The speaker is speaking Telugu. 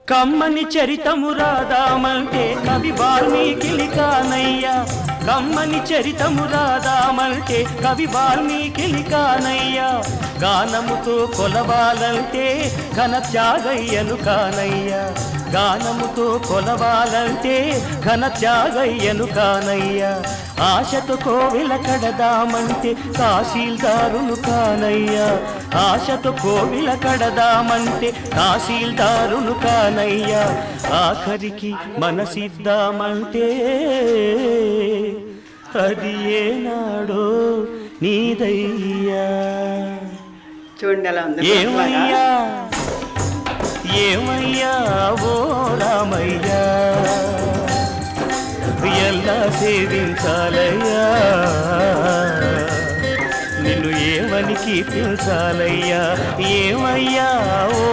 కమ్మని చరితము రాదామంటే కవి వాల్మీకి కానయ్యా కమ్మని చరితము రాదామంటే కవి వాల్మీకి కానయ్యా గానముతో కొలవాలంటే ఘన త్యాగయ్యను కానయ్యా గానముతో కొలవాలంటే ఘన త్యాగయ్యను కానయ్యా ఆశతో కోవిల కడదామంటే తహసీల్దారును కానయ్యా ఆశతో కోవిల కడదామంటే తహసీల్దారును కానయ్యా ఆఖరికి మనసిద్దామంటే అది ఏనాడో నీదయ్యా చూడండి ఏమయ్యా ఏమయ్యా ఓ రామయ్యా ఎలా సేవించాలయ్యా నిన్ను ఏమని కీర్తించాలయ్యా ఏమయ్యా ఓ